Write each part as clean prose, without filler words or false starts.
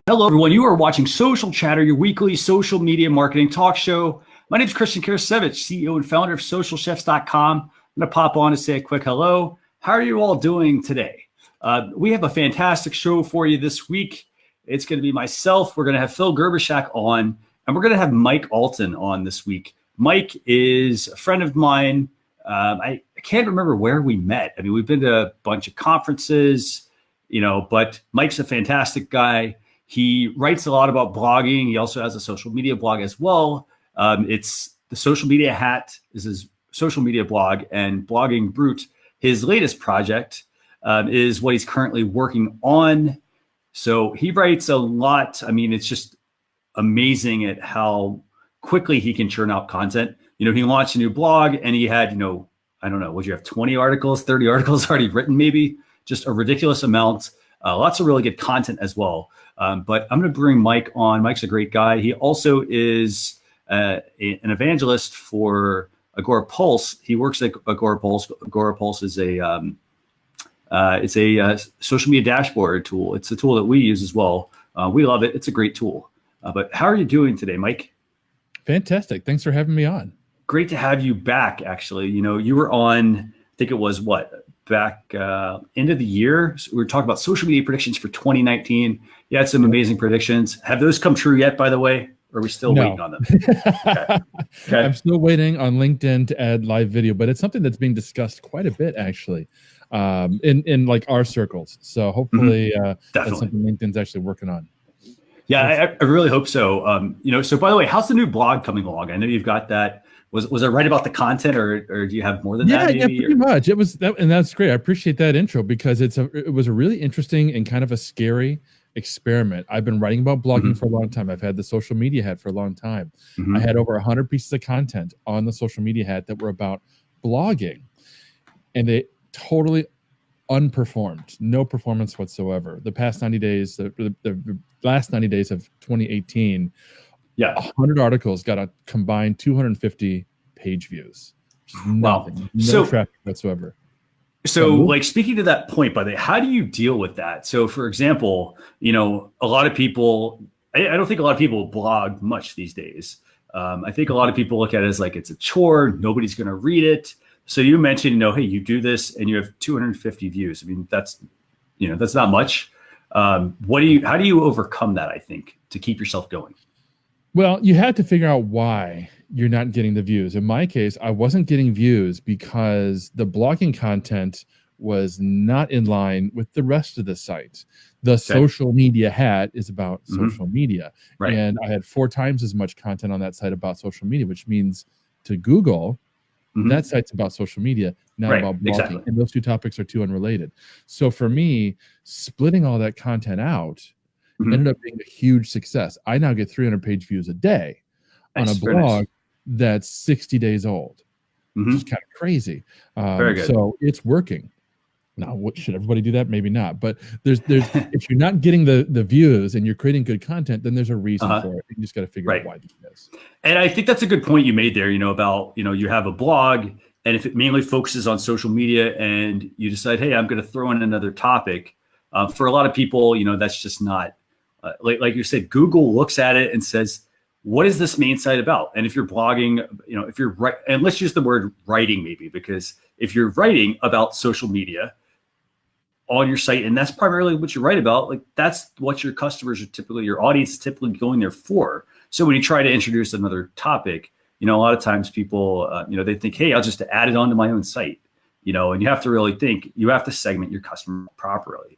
Hello, everyone. You are watching Social Chatter, your weekly social media marketing talk show. My name is Christian Karasevich, CEO and founder of SocialChefs.com. I'm going to pop on to say a quick hello. How are you all doing today? We have a fantastic show for you this week. It's going to be myself. We're going to have Phil Gerbershak on, and we're going to have Mike Alton on this week. Mike is a friend of mine. I can't remember where we met. I mean, we've been to a bunch of conferences, but Mike's a fantastic guy. He writes a lot about blogging. He also has a social media blog as well. It's the Social Media Hat is his social media blog, and Blogging Brute, his latest project, is what he's currently working on. So he writes a lot. I mean, it's just amazing at how quickly he can churn out content. He launched a new blog and he had, I don't know, would you have 20 articles, 30 articles already written, maybe? Just a ridiculous amount. Lots of really good content as well. But I'm going to bring Mike on. Mike's a great guy. He also is an evangelist for Agorapulse. He works at Agorapulse. Agorapulse is it's a social media dashboard tool. It's a tool that we use as well. We love it. It's a great tool. But how are you doing today, Mike? Fantastic. Thanks for having me on. Great to have you back, actually. You were on, I think it was back end of the year. So we were talking about social media predictions for 2019. You had some amazing predictions. Have those come true yet, by the way? Or are we still waiting on them? Okay. I'm still waiting on LinkedIn to add live video, but it's something that's being discussed quite a bit, actually, in like our circles. So hopefully that's something LinkedIn's actually working on. Yeah, I really hope so. So by the way, how's the new blog coming along? I know you've got that. Was it right about the content, or do you have more than that? Yeah, pretty much. It was that, and that's great. I appreciate that intro because it was a really interesting and kind of a scary experiment. I've been writing about blogging for a long time. I've had the Social Media Hat for a long time. I had over 100 pieces of content on the Social Media Hat that were about blogging, and they totally unperformed. No performance whatsoever. The past 90 days, the last 90 days of 2018. 100 articles got a combined 250 page views. Nothing. No traffic whatsoever. So speaking to that point, by the way, how do you deal with that? So for example, a lot of people, I don't think a lot of people blog much these days. I think a lot of people look at it as like it's a chore. Nobody's going to read it. So you mentioned, hey, you do this and you have 250 views. I mean, that's not much. How do you overcome that, I think, to keep yourself going? Well, you have to figure out why you're not getting the views. In my case, I wasn't getting views because the blogging content was not in line with the rest of the site. The Social Media Hat is about social media. Right. And I had 4 times as much content on that site about social media, which means to Google, that site's about social media, not about blogging. Exactly. And those two topics are too unrelated. So for me, splitting all that content out ended up being a huge success. I now get 300 page views a day on a blog that's 60 days old, which is kind of crazy. Very good. So it's working. Now, should everybody do that? Maybe not. But there's if you're not getting the views and you're creating good content, then there's a reason for it. You just got to figure out why that is. And I think that's a good point you made there, about, you have a blog, and if it mainly focuses on social media and you decide, hey, I'm going to throw in another topic, for a lot of people, that's just not, like you said, Google looks at it and says, what is this main site about? And if you're blogging, if you're and let's use the word writing maybe, because if you're writing about social media on your site, and that's primarily what you write about, that's what your customers are typically, your audience is typically going there for. So when you try to introduce another topic, a lot of times people, they think, hey, I'll just add it onto my own site, and you have to really think, you have to segment your customer properly.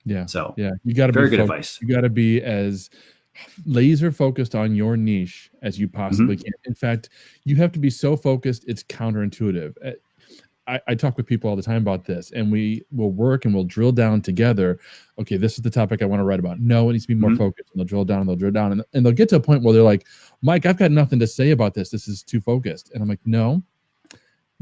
Yeah. So you got to very good advice. You got to be as laser focused on your niche as you possibly can. In fact, you have to be so focused, it's counterintuitive. I talk with people all the time about this, and we will work and we'll drill down together. Okay, this is the topic I want to write about. No, it needs to be more focused. And they'll drill down and they'll drill down. And they'll get to a point where they're like, Mike, I've got nothing to say about this. This is too focused. And I'm like, no.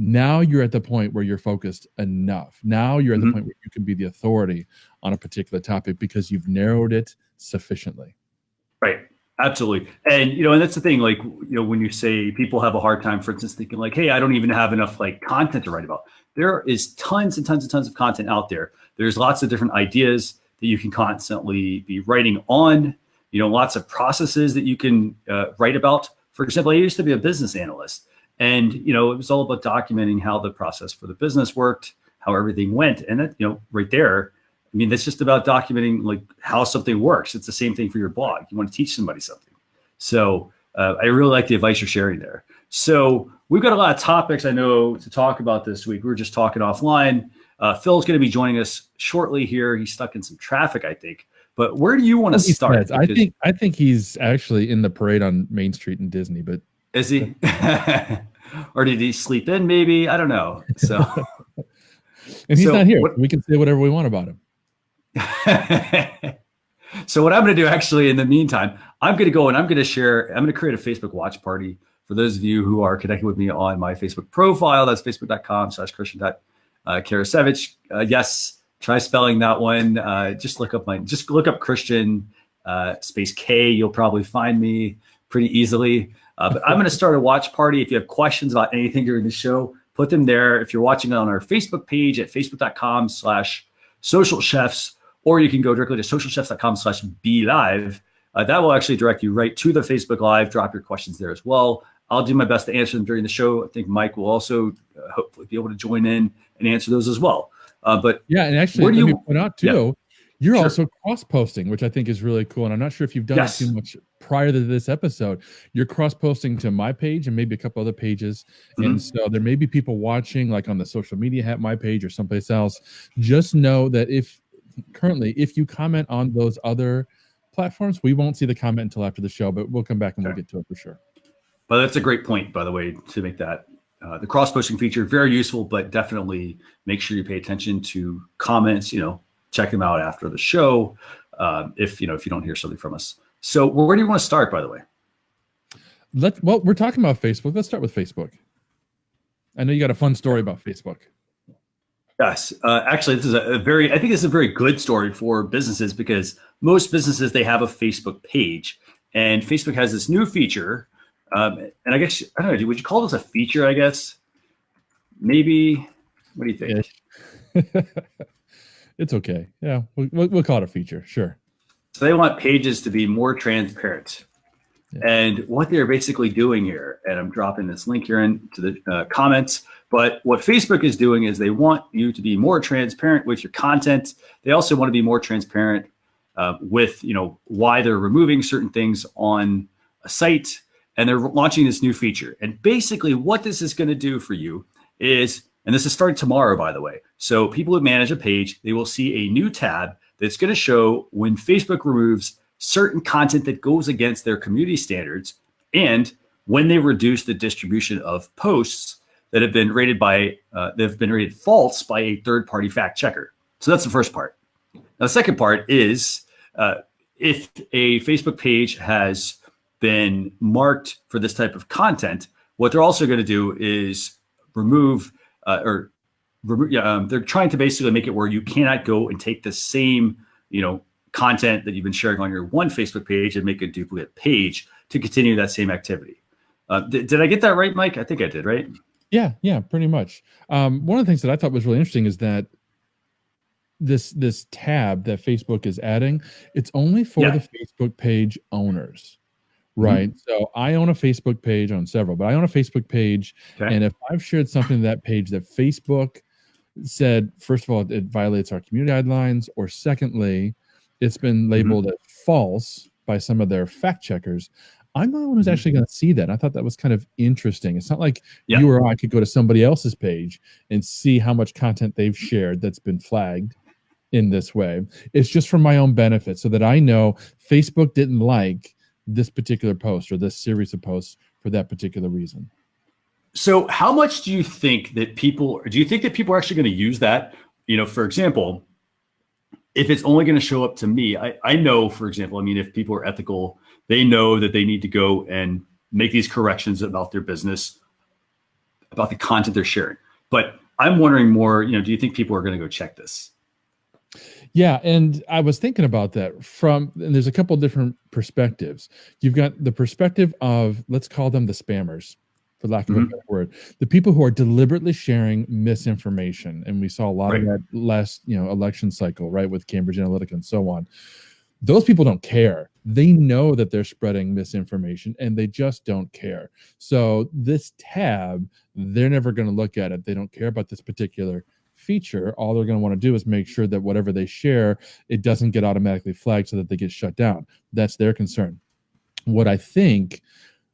Now you're at the point where you're focused enough. Now you're at the point where you can be the authority on a particular topic because you've narrowed it sufficiently. Right. Absolutely. And, and that's the thing, when you say people have a hard time, for instance, thinking hey, I don't even have enough content to write about. There is tons and tons and tons of content out there. There's lots of different ideas. that you can constantly be writing on, lots of processes that you can write about. For example, I used to be a business analyst, and it was all about documenting how the process for the business worked, how everything went. And that, right there, I mean, that's just about documenting like how something works. It's the same thing for your blog. You want to teach somebody something. So I really like the advice you're sharing there. So we've got a lot of topics I know to talk about this week. We were just talking offline. Phil's going to be joining us shortly here. He's stuck in some traffic, I think. But where do you want to start? I think he's actually in the parade on Main Street in Disney. But is he? Or did he sleep in? Maybe, I don't know. So, and he's not here. We can say whatever we want about him. So what I'm going to do actually in the meantime, I'm going to go and I'm going to create a Facebook watch party for those of you who are connected with me on my Facebook profile. That's facebook.com/Christian.Karasevich. Yes, try spelling that one. Just look up Christian space K. You'll probably find me pretty easily. But I'm going to start a watch party. If you have questions about anything during the show, put them there. If you're watching on our Facebook page at facebook.com/socialchefs, or you can go directly to socialchefs.com/BeLive. That will actually direct you right to the Facebook Live. Drop your questions there as well. I'll do my best to answer them during the show. I think Mike will also hopefully be able to join in and answer those as well. But yeah, and actually, let me point out too, you're also cross-posting, which I think is really cool. And I'm not sure if you've done it too much prior to this episode. You're cross-posting to my page and maybe a couple other pages. Mm-hmm. And so there may be people watching like on the social media at my page or someplace else. Just know that if you comment on those other platforms, we won't see the comment until after the show, but we'll come back and we'll get to it for sure. But that's a great point, by the way, to make that the cross-posting feature very useful, but definitely make sure you pay attention to comments, check them out after the show. If you don't hear something from us. So where do you want to start, by the way? Well, we're talking about Facebook. Let's start with Facebook. I know you got a fun story about Facebook. Yes. Actually, this is I think this is a very good story for businesses, because most businesses, they have a Facebook page, and Facebook has this new feature. And I guess, I don't know, would you call this a feature, I guess? Maybe. What do you think? Yeah. It's okay. Yeah, we'll call it a feature. Sure. So they want pages to be more transparent. Yeah. And what they're basically doing here, and I'm dropping this link here into the comments, but what Facebook is doing is they want you to be more transparent with your content. They also want to be more transparent with, why they're removing certain things on a site, and they're launching this new feature. And basically what this is going to do for you is, and this is starting tomorrow, by the way. So people who manage a page, they will see a new tab that's going to show when Facebook removes certain content that goes against their community standards, and when they reduce the distribution of posts that have been rated false by a third-party fact checker. So that's the first part. Now, the second part is if a Facebook page has been marked for this type of content, what they're also going to do is they're trying to basically make it where you cannot go and take the same, content that you've been sharing on your one Facebook page and make a duplicate page to continue that same activity. Did I get that right, Mike? I think I did, right? Yeah, pretty much. One of the things that I thought was really interesting is that this tab that Facebook is adding, it's only for the Facebook page owners. Right. Mm-hmm. So I own a Facebook page, on several, but I own a Facebook page. Okay. And if I've shared something to that page that Facebook said, first of all, it violates our community guidelines, or secondly, it's been labeled as false by some of their fact checkers, I'm the one who's actually going to see that. And I thought that was kind of interesting. It's not like you or I could go to somebody else's page and see how much content they've shared that's been flagged in this way. It's just for my own benefit, so that I know Facebook didn't like this particular post or this series of posts for that particular reason. So how much do you think that people are actually going to use that? For example, if it's only going to show up to me, I know, for example, if people are ethical, they know that they need to go and make these corrections about their business, about the content they're sharing. But I'm wondering more, do you think people are going to go check this? Yeah, and I was thinking about that and there's a couple of different perspectives. You've got the perspective of, let's call them the spammers, for lack of a better word, the people who are deliberately sharing misinformation. And we saw a lot of that last, election cycle, right, with Cambridge Analytica and so on. Those people don't care. They know that they're spreading misinformation and they just don't care. So this tab, they're never going to look at it. They don't care about this particular feature. All they're going to want to do is make sure that whatever they share, it doesn't get automatically flagged so that they get shut down. That's their concern. What I think,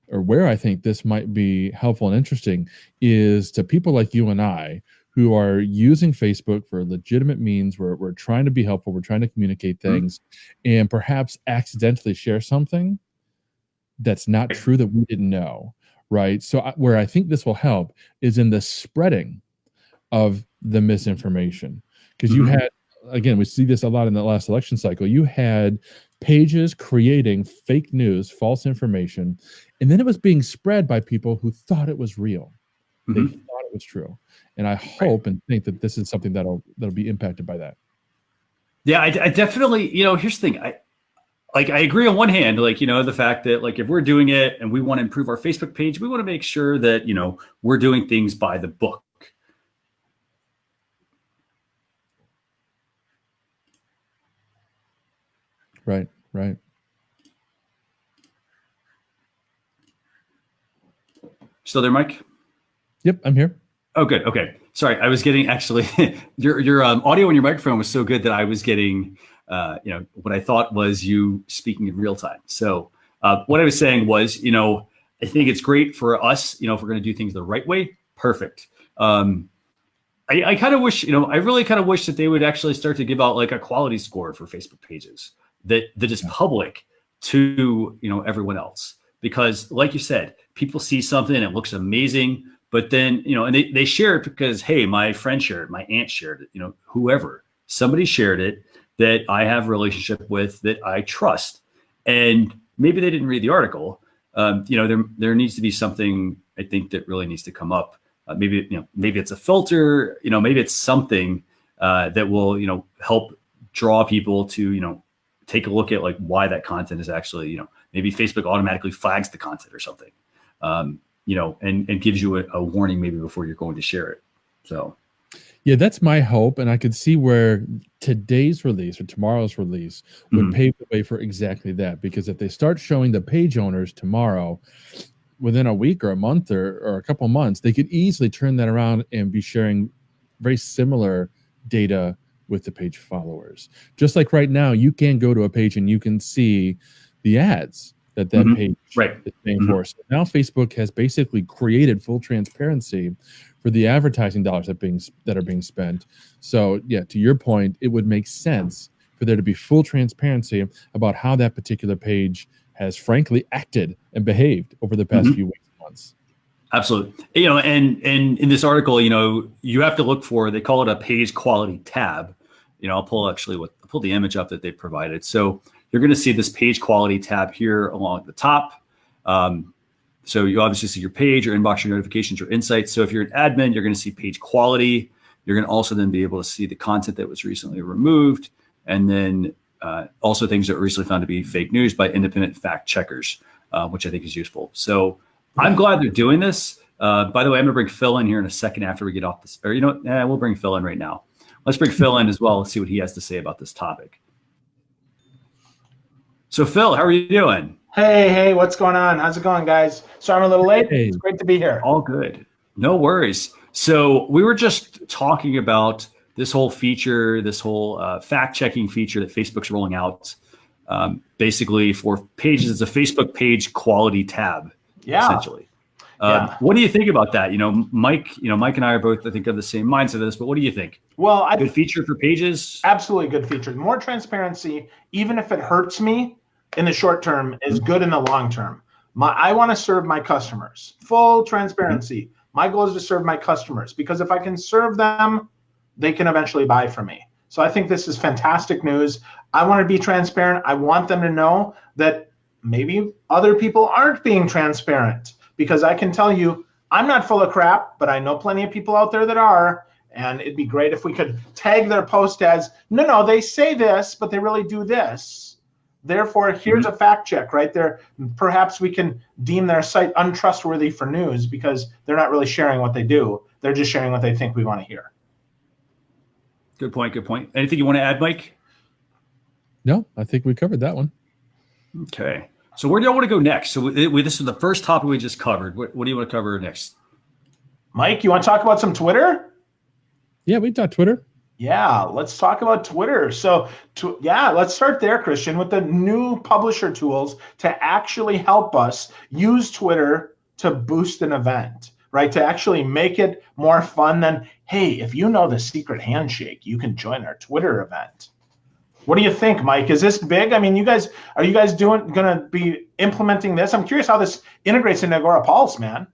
or where I think this might be helpful and interesting, is to people like you and I who are using Facebook for legitimate means. We're trying to be helpful. We're trying to communicate things, and perhaps accidentally share something that's not true that we didn't know, right? So where I think this will help is in the spreading of the misinformation. Because you had, again, we see this a lot in the last election cycle, you had pages creating fake news, false information, and then it was being spread by people who thought it was real. They thought it was true. And I hope and think that this is something that'll be impacted by that. Yeah, I definitely, here's the thing. I agree on one hand, the fact that if we're doing it and we want to improve our Facebook page, we want to make sure that, we're doing things by the book. Right. Still there, Mike? Yep, I'm here. Oh, good. Okay. Sorry, I was getting your audio and your microphone was so good that I was getting, what I thought was you speaking in real time. So what I was saying was, I think it's great for us, if we're going to do things the right way. Perfect. I kind of wish, I really kind of wish that they would actually start to give out a quality score for Facebook pages that is public to, everyone else. Because like you said, people see something, it looks amazing, but then, and they share it because, hey, my friend shared it, my aunt shared it, whoever, somebody shared it that I have a relationship with, that I trust. And maybe they didn't read the article. There needs to be something, I think, that really needs to come up. Maybe it's a filter, maybe it's something that will, help draw people to, take a look at why that content is actually, maybe Facebook automatically flags the content or something, and gives you a warning maybe before you're going to share it. So. Yeah, that's my hope. And I could see where today's release or tomorrow's release would pave the way for exactly that. Because if they start showing the page owners tomorrow, within a week or a month or a couple months, they could easily turn that around and be sharing very similar data with the page followers. Just like right now, you can go to a page and you can see the ads that page is paying for. So now Facebook has basically created full transparency for the advertising dollars that are being spent. So yeah, to your point, it would make sense for there to be full transparency about how that particular page has frankly acted and behaved over the past few weeks and months. Absolutely. And in this article, you have to look for, they call it a page quality tab. I'll pull the image up that they provided. So you're going to see this page quality tab here along the top. So you obviously see your page, your inbox, your notifications, your insights. So if you're an admin, you're going to see page quality. You're going to also then be able to see the content that was recently removed. And then also things that were recently found to be fake news by independent fact checkers, which I think is useful. So I'm glad they're doing this. By the way, I'm going to bring Phil in here in a second after we get off this. Or, we'll bring Phil in right now. Let's bring Phil in as well. Let's see what he has to say about this topic. So, Phil, how are you doing? Hey, what's going on? How's it going, guys? Sorry I'm a little late. Hey. It's great to be here. All good. No worries. So we were just talking about this whole feature, this whole fact-checking feature that Facebook's rolling out, basically for pages. It's a Facebook page quality tab, essentially. What do you think about that? Mike and I are both, I think, of the same mindset of this, but what do you think? Well, good feature for pages? Absolutely good feature. More transparency, even if it hurts me in the short term, is good in the long term. I want to serve my customers. Full transparency. My goal is to serve my customers, because if I can serve them, they can eventually buy from me. So I think this is fantastic news. I want to be transparent. I want them to know that maybe other people aren't being transparent, because I can tell you, I'm not full of crap, but I know plenty of people out there that are. And it'd be great if we could tag their post as, no, they say this, but they really do this. Therefore, here's a fact check right there. Perhaps we can deem their site untrustworthy for news because they're not really sharing what they do. They're just sharing what they think we want to hear. Good point. Good point. Anything you want to add, Mike? No, I think we covered that one. Okay. So where do y'all want to go next? So this is the first topic we just covered. What do you want to cover next? Mike, you want to talk about some Twitter? Yeah, we talked Twitter. Yeah, let's talk about Twitter. So, let's start there, Christian, with the new publisher tools to actually help us use Twitter to boost an event, right? To actually make it more fun than, hey, if you know the secret handshake, you can join our Twitter event. What do you think, Mike? Is this big? I mean, are you guys going to be implementing this? I'm curious how this integrates into Agora Pulse, man.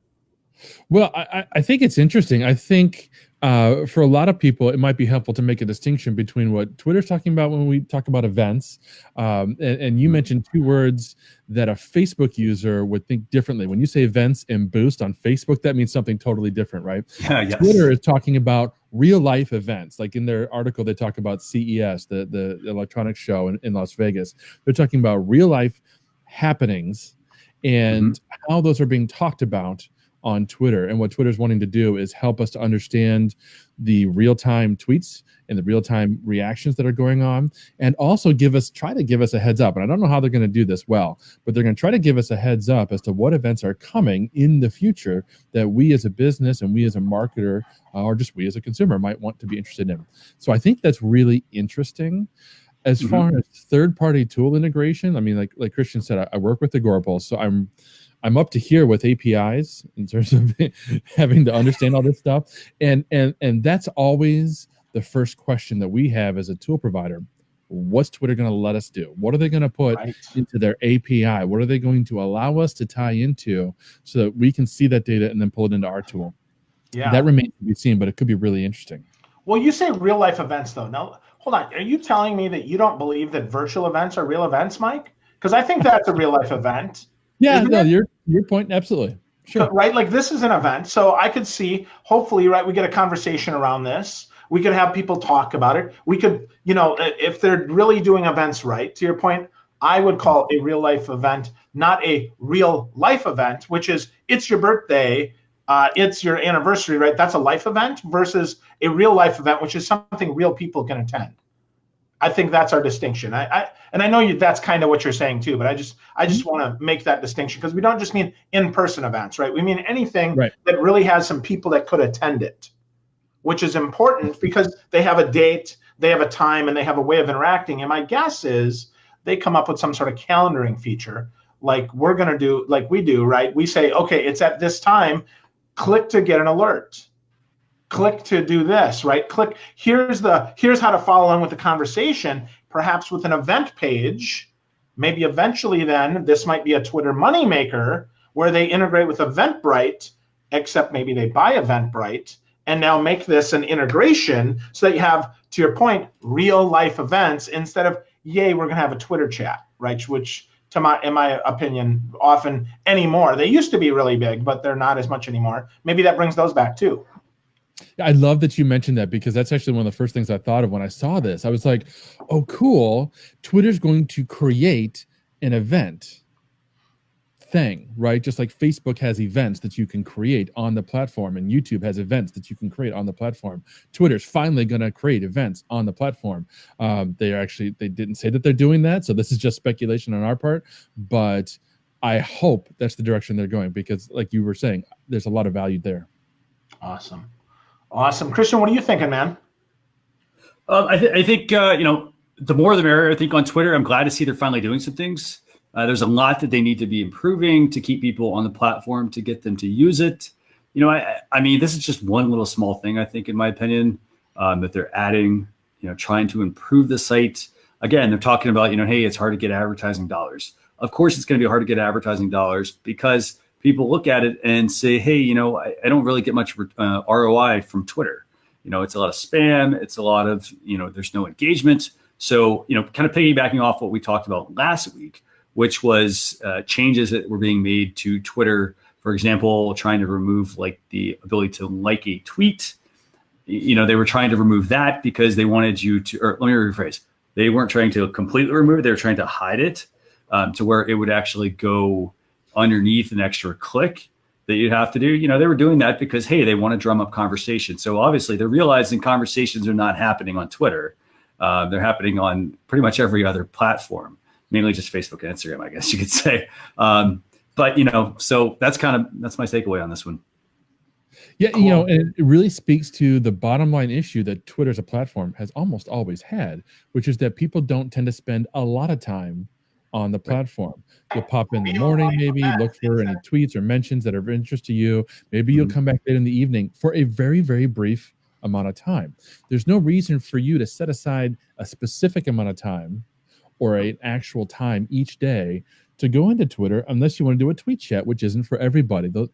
Well, I think it's interesting. I think for a lot of people, it might be helpful to make a distinction between what Twitter's talking about when we talk about events. And you mentioned two words that a Facebook user would think differently. When you say events and boost on Facebook, that means something totally different, right? Yes. Twitter is talking about real life events. Like in their article, they talk about CES, the electronics show in Las Vegas. They're talking about real life happenings and how those are being talked about on Twitter. And what Twitter's wanting to do is help us to understand the real-time tweets and the real-time reactions that are going on, and also try to give us a heads up. And I don't know how they're going to do this well, but they're going to try to give us a heads up as to what events are coming in the future that we as a business and we as a marketer or just we as a consumer might want to be interested in. So I think that's really interesting. As far as third-party tool integration, I mean, like Christian said, I work with Agora Pulse, so I'm up to here with APIs in terms of having to understand all this stuff. And that's always the first question that we have as a tool provider. What's Twitter going to let us do? What are they going to put into their API? What are they going to allow us to tie into so that we can see that data and then pull it into our tool? Yeah. That remains to be seen, but it could be really interesting. Well, you say real life events, though. Now, hold on. Are you telling me that you don't believe that virtual events are real events, Mike? Because I think that's a real life event. Yeah, no, your point, absolutely. Sure. Right, like this is an event. So I could see, hopefully, right, we get a conversation around this. We could have people talk about it. We could, if they're really doing events right, to your point, I would call a real life event, not a real life event, which is it's your birthday, it's your anniversary, right? That's a life event versus a real life event, which is something real people can attend. I think that's our distinction. And I know that's kind of what you're saying too, but I just want to make that distinction because we don't just mean in-person events, right? We mean anything that really has some people that could attend it, which is important because they have a date, they have a time, and they have a way of interacting. And my guess is they come up with some sort of calendaring feature like we're going to do, like we do, right? We say, okay, it's at this time, click to get an alert. Click to do this, right? Click, here's how to follow on with the conversation, perhaps with an event page. Maybe eventually then this might be a Twitter moneymaker where they integrate with Eventbrite, except maybe they buy Eventbrite and now make this an integration so that you have, to your point, real life events instead of, yay, we're gonna have a Twitter chat, right? Which in my opinion, often anymore. They used to be really big, but they're not as much anymore. Maybe that brings those back too. I love that you mentioned that because that's actually one of the first things I thought of when I saw this. I was like, oh, cool. Twitter's going to create an event thing, right? Just like Facebook has events that you can create on the platform and YouTube has events that you can create on the platform. Twitter's finally going to create events on the platform. They didn't say that they're doing that. So this is just speculation on our part, but I hope that's the direction they're going because like you were saying, there's a lot of value there. Awesome. Christian, what are you thinking, man? I think the more the merrier. I think on Twitter, I'm glad to see they're finally doing some things. There's a lot that they need to be improving to keep people on the platform, to get them to use it. I mean, this is just one little small thing, I think, in my opinion, that they're adding, trying to improve the site. Again, they're talking about, hey, it's hard to get advertising dollars. Of course, it's going to be hard to get advertising dollars because people look at it and say, hey, I don't really get much ROI from Twitter. It's a lot of spam. It's a lot of, there's no engagement. So, kind of piggybacking off what we talked about last week, which was changes that were being made to Twitter. For example, trying to remove like the ability to like a tweet. They were trying to remove that because they wanted you to, or let me rephrase. They weren't trying to completely remove it. They were trying to hide it to where it would actually go underneath an extra click that you'd have to do. They were doing that because, hey, they want to drum up conversation. So obviously they're realizing conversations are not happening on Twitter. They're happening on pretty much every other platform, mainly just Facebook and Instagram, I guess you could say. But, so that's my takeaway on this one. Yeah, cool. And it really speaks to the bottom line issue that Twitter as a platform has almost always had, which is that people don't tend to spend a lot of time on the platform. You'll pop in the morning, maybe look for any tweets or mentions that are of interest to you. Maybe you'll come back later in the evening for a very, very brief amount of time. There's no reason for you to set aside a specific amount of time or an actual time each day to go into Twitter unless you want to do a tweet chat, which isn't for everybody. Those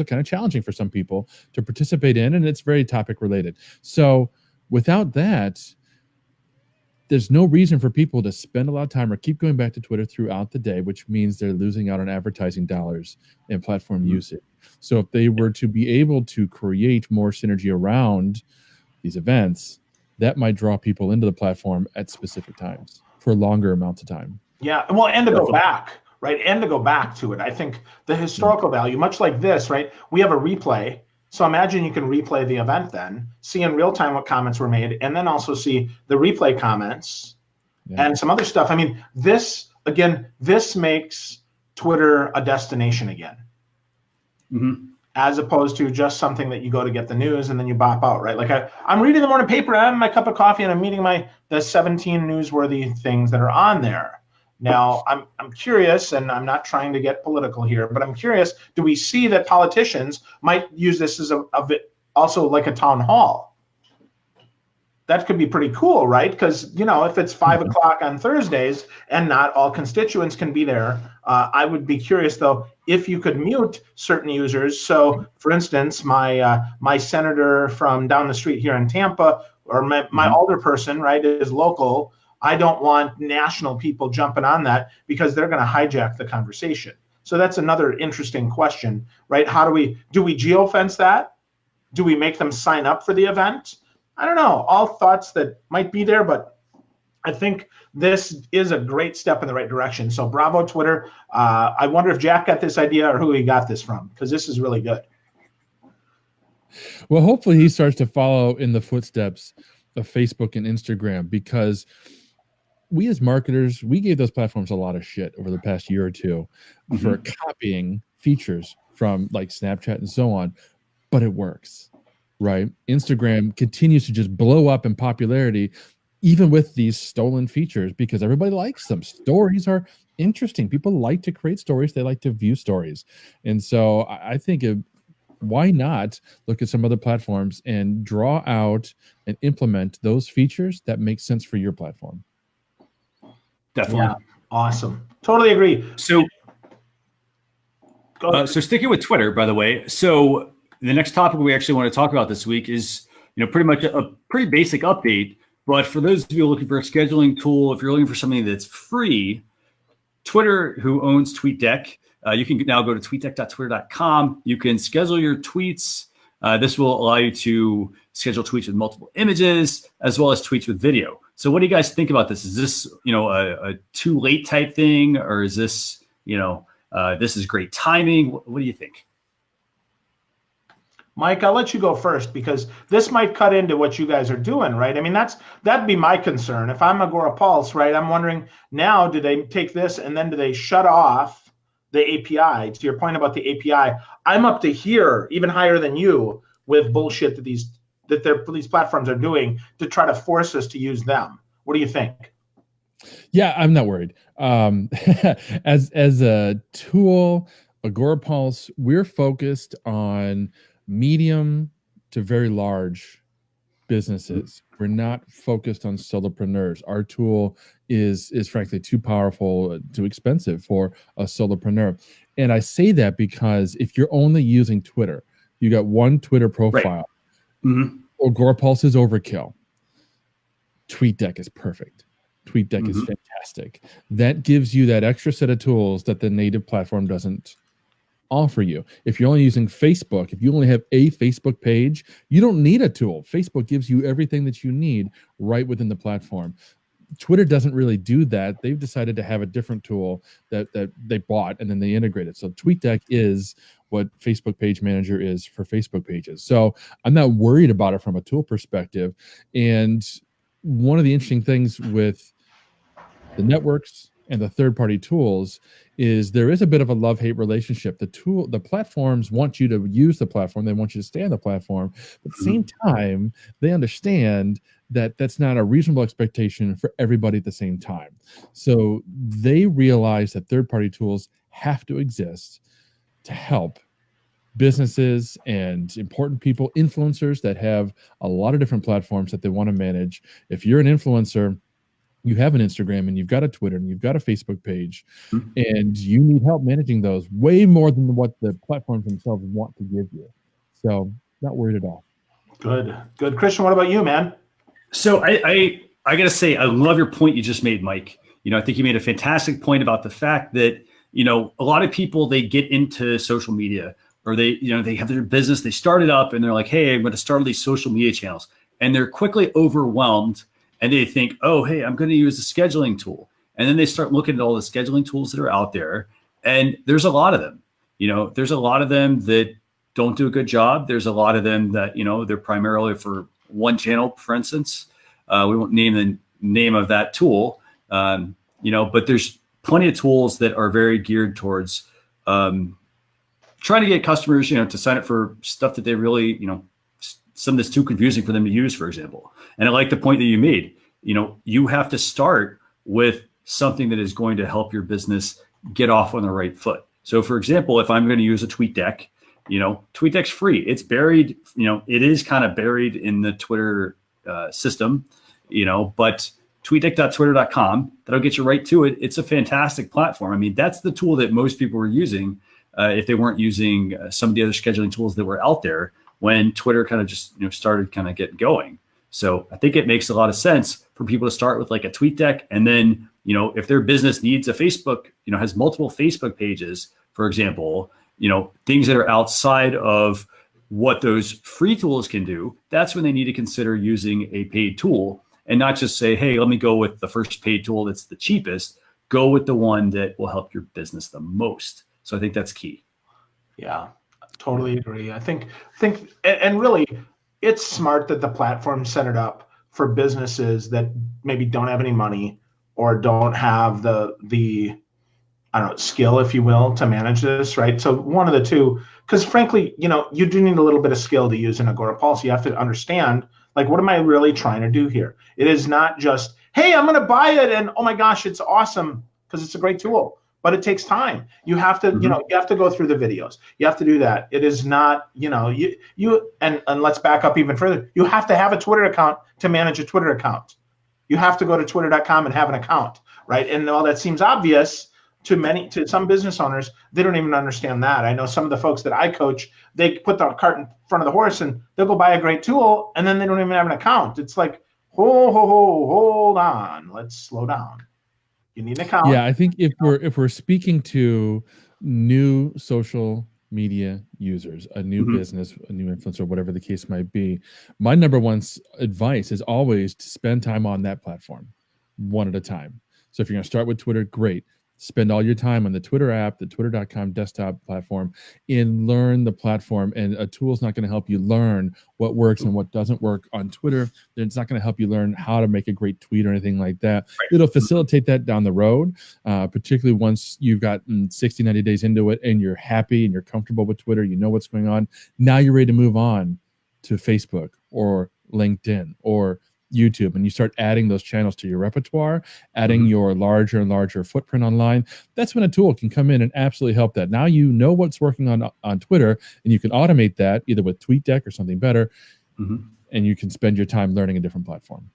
are kind of challenging for some people to participate in, and it's very topic related. So without that, there's no reason for people to spend a lot of time or keep going back to Twitter throughout the day, which means they're losing out on advertising dollars and platform usage. So if they were to be able to create more synergy around these events, that might draw people into the platform at specific times for longer amounts of time. Yeah, well, and to go back, right? And to go back to it. I think the historical value, much like this, right? We have a replay. So imagine you can replay the event then, see in real time what comments were made, and then also see the replay comments and some other stuff. I mean, this makes Twitter a destination again, as opposed to just something that you go to get the news and then you bop out, right? Like I'm reading the morning paper, I'm having my cup of coffee, and I'm meeting the 17 newsworthy things that are on there. Now, I'm curious, and I'm not trying to get political here, but I'm curious, do we see that politicians might use this as also like a town hall? That could be pretty cool, right? Because, if it's 5 o'clock on Thursdays and not all constituents can be there, I would be curious, though, if you could mute certain users. So, for instance, my senator from down the street here in Tampa, or my alder person, right, is local. I don't want national people jumping on that because they're going to hijack the conversation. So that's another interesting question, right? Do we geofence that? Do we make them sign up for the event? I don't know. All thoughts that might be there, but I think this is a great step in the right direction. So bravo, Twitter. I wonder if Jack got this idea or who he got this from, because this is really good. Well, hopefully he starts to follow in the footsteps of Facebook and Instagram, because we as marketers, we gave those platforms a lot of shit over the past year or two for copying features from like Snapchat and so on, but it works, right? Instagram continues to just blow up in popularity, even with these stolen features, because everybody likes them. Stories are interesting. People like to create stories. They like to view stories. And so I think why not look at some other platforms and draw out and implement those features that make sense for your platform? Definitely. Yeah, awesome. Totally agree. So sticking with Twitter, by the way, so the next topic we actually want to talk about this week is, pretty much a pretty basic update. But for those of you looking for a scheduling tool, if you're looking for something that's free, Twitter, who owns TweetDeck, you can now go to tweetdeck.twitter.com. You can schedule your tweets. This will allow you to schedule tweets with multiple images as well as tweets with video. So what do you guys think about this? Is this, a too late type thing, or is this, this is great timing? What do you think? Mike, I'll let you go first, because this might cut into what you guys are doing, right? I mean, that'd be my concern. If I'm Agora Pulse, right, I'm wondering now, do they take this and then do they shut off the API? To your point about the API, I'm up to here, even higher than you, with bullshit that these platforms are doing to try to force us to use them. What do you think? Yeah, I'm not worried. As a tool, Agora Pulse, we're focused on medium to very large businesses. We're not focused on solopreneurs. Our tool is frankly too powerful, too expensive for a solopreneur. And I say that because if you're only using Twitter, you got one Twitter profile, Agora Pulse is overkill. TweetDeck is perfect. TweetDeck is fantastic. That gives you that extra set of tools that the native platform doesn't offer you. If you're only using Facebook, if you only have a Facebook page, you don't need a tool. Facebook gives you everything that you need right within the platform. Twitter doesn't really do that. They've decided to have a different tool that they bought and then they integrated. So TweetDeck is what Facebook Page Manager is for Facebook pages. So I'm not worried about it from a tool perspective. And one of the interesting things with the networks and the third-party tools is there is a bit of a love-hate relationship. The platforms want you to use the platform. They want you to stay on the platform. But at the same time, they understand that that's not a reasonable expectation for everybody at the same time. So they realize that third-party tools have to exist to help businesses and important people, influencers that have a lot of different platforms that they want to manage. If you're an influencer, you have an Instagram and you've got a Twitter and you've got a Facebook page, and you need help managing those way more than what the platforms themselves want to give you. So not worried at all. Good. Christian, what about you, man? So I got to say, I love your point you just made, Mike. I think you made a fantastic point about the fact that, a lot of people, they get into social media, or they have their business, they start it up and they're like, hey, I'm going to start all these social media channels. And they're quickly overwhelmed. And they think, oh, hey, I'm going to use a scheduling tool. And then they start looking at all the scheduling tools that are out there. And there's a lot of them. There's a lot of them that don't do a good job. There's a lot of them that, they're primarily for one channel, for instance. We won't name the name of that tool, but there's plenty of tools that are very geared towards trying to get customers, to sign up for stuff that they really, some that's too confusing for them to use, for example. And I like the point that you made. You have to start with something that is going to help your business get off on the right foot. So for example, if I'm going to use a TweetDeck, TweetDeck's free. It's buried, it is kind of buried in the Twitter system, but tweetdeck.twitter.com, that'll get you right to it. It's a fantastic platform. I mean, that's the tool that most people were using if they weren't using some of the other scheduling tools that were out there when Twitter kind of just started kind of getting going. So I think it makes a lot of sense for people to start with like a TweetDeck, and then if their business needs a Facebook, has multiple Facebook pages, for example, things that are outside of what those free tools can do, that's when they need to consider using a paid tool, and not just say, hey, let me go with the first paid tool that's the cheapest. Go with the one that will help your business the most. So I think that's key. Yeah, totally agree. I think, and really, it's smart that the platform set it up for businesses that maybe don't have any money or don't have the I don't know, skill, if you will, to manage this, right? So one of the two, because frankly, you do need a little bit of skill to use an Agorapulse. You have to understand, like, what am I really trying to do here? It is not just, hey, I'm going to buy it and oh my gosh, it's awesome because it's a great tool. But it takes time. You have to, you have to go through the videos. You have to do that. It is not, and let's back up even further. You have to have a Twitter account to manage a Twitter account. You have to go to twitter.com and have an account, right? And while that seems obvious to some business owners, they don't even understand that. I know some of the folks that I coach, they put the cart in front of the horse and they'll go buy a great tool and then they don't even have an account. It's like, hold on, let's slow down. You need an account. Yeah, I think if we're speaking to new social media users, a new business, a new influencer, whatever the case might be, my number one advice is always to spend time on that platform, one at a time. So if you're going to start with Twitter, great. Spend all your time on the Twitter app, the twitter.com desktop platform, and learn the platform. And a tool is not going to help you learn what works and what doesn't work on Twitter. It's not going to help you learn how to make a great tweet or anything like that. Right. It'll facilitate that down the road, particularly once you've got 60, 90 days into it and you're happy and you're comfortable with Twitter, you know what's going on. Now you're ready to move on to Facebook or LinkedIn or YouTube, and you start adding those channels to your repertoire, adding your larger and larger footprint online. That's when a tool can come in and absolutely help that. Now you know what's working on Twitter, and you can automate that either with TweetDeck or something better, and you can spend your time learning a different platform.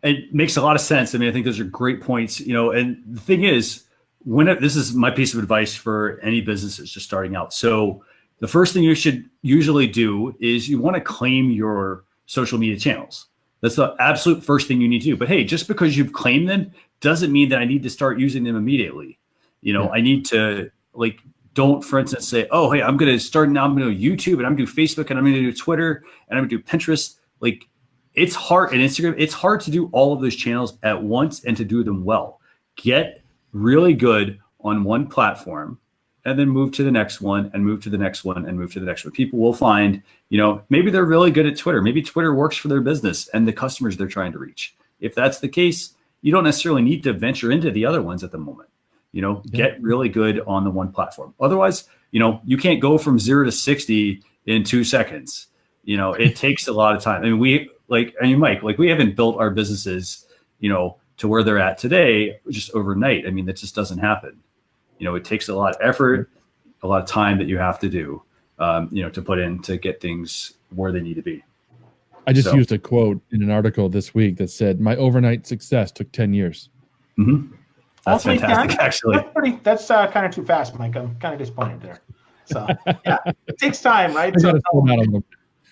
It makes a lot of sense. I mean, I think those are great points. And the thing is, this is my piece of advice for any businesses just starting out. So the first thing you should usually do is you want to claim your social media channels. That's the absolute first thing you need to do. But hey, just because you've claimed them doesn't mean that I need to start using them immediately. I need to don't, for instance, say, oh, hey, I'm going to start now. I'm going to do YouTube and I'm going to do Facebook and I'm going to do Twitter and I'm going to do Pinterest. it's hard, and Instagram, it's hard to do all of those channels at once and to do them well. Get really good on one platform and then move to the next one and move to the next one and move to the next one. People will find, maybe they're really good at Twitter. Maybe Twitter works for their business and the customers they're trying to reach. If that's the case, you don't necessarily need to venture into the other ones at the moment. Get really good on the one platform. Otherwise, you can't go from 0 to 60 in 2 seconds. It takes a lot of time. I mean, Mike, we haven't built our businesses, to where they're at today just overnight. I mean, that just doesn't happen. It takes a lot of effort, a lot of time that you have to do, to put in to get things where they need to be. I just used a quote in an article this week that said, "My overnight success took 10 years." Mm-hmm. That's fantastic, actually. That's kind of too fast, Mike. I'm kind of disappointed there. So, yeah, it takes time, right?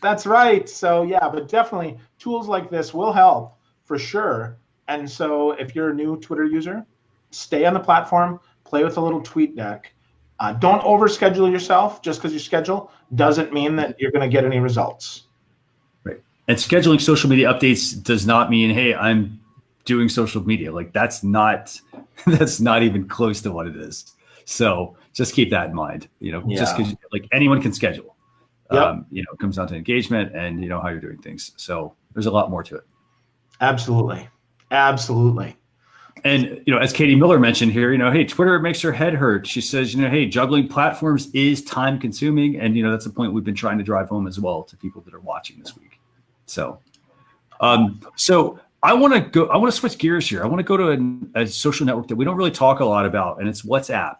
That's right. So, yeah, but definitely tools like this will help for sure. And so if you're a new Twitter user, stay on the platform, play with a little tweet deck. Don't overschedule yourself. Just because you schedule doesn't mean that you're going to get any results. Right. And scheduling social media updates does not mean, hey, I'm doing social media. Like that's not even close to what it is. So just keep that in mind, just because anyone can schedule. Yep. It comes down to engagement and, how you're doing things. So there's a lot more to it. Absolutely. And, as Katie Miller mentioned here, hey, Twitter makes her head hurt. She says, hey, juggling platforms is time consuming. And, that's a point we've been trying to drive home as well to people that are watching this week. So I want to switch gears here. I want to go to a social network that we don't really talk a lot about, and it's WhatsApp.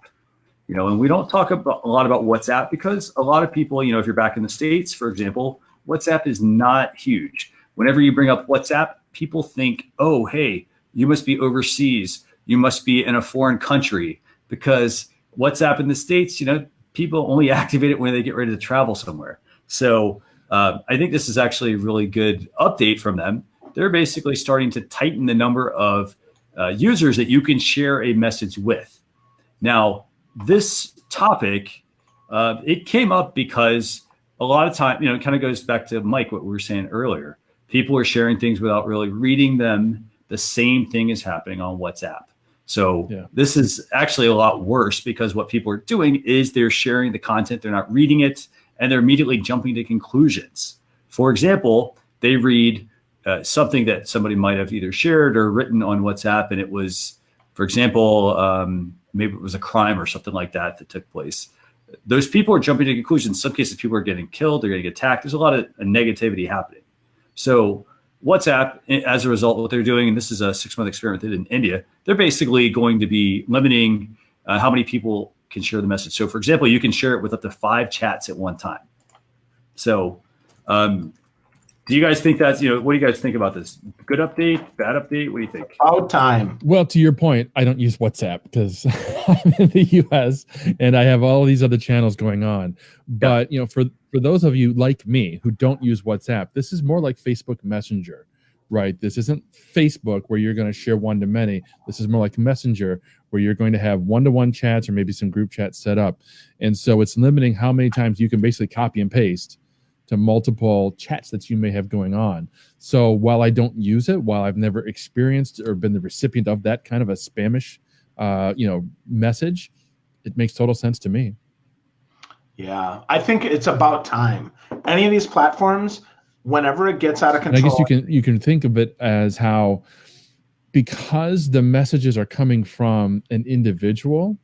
And we don't talk a lot about WhatsApp because a lot of people, if you're back in the States, for example, WhatsApp is not huge. Whenever you bring up WhatsApp, people think, oh, hey, you must be overseas. You must be in a foreign country because WhatsApp in the States, people only activate it when they get ready to travel somewhere. So I think this is actually a really good update from them. They're basically starting to tighten the number of users that you can share a message with. Now, this topic, it came up because a lot of time, it kind of goes back to Mike, what we were saying earlier. People are sharing things without really reading them. The same thing is happening on WhatsApp. So This is actually a lot worse because what people are doing is they're sharing the content, they're not reading it, and they're immediately jumping to conclusions. For example, they read something that somebody might have either shared or written on WhatsApp, and it was, for example, maybe it was a crime or something like that took place. Those people are jumping to conclusions. In some cases, people are getting killed, they're getting attacked. There's a lot of negativity happening. So WhatsApp, as a result, what they're doing, and this is a 6-month experiment they did in India, they're basically going to be limiting how many people can share the message. So, for example, you can share it with up to 5 chats at one time. So, do you guys think that's, what do you guys think about this? Good update, bad update? What do you think? About time. Well, to your point, I don't use WhatsApp because I'm in the US and I have all these other channels going on. But, for those of you like me who don't use WhatsApp, this is more like Facebook Messenger, right? This isn't Facebook where you're going to share one-to-many. This is more like Messenger where you're going to have one-to-one chats or maybe some group chats set up. And so it's limiting how many times you can basically copy and paste to multiple chats that you may have going on. So while I don't use it, while I've never experienced or been the recipient of that kind of a spamish, message, it makes total sense to me. Yeah, I think it's about time. Any of these platforms, whenever it gets out of control. And I guess you can think of it as how, because the messages are coming from an individual,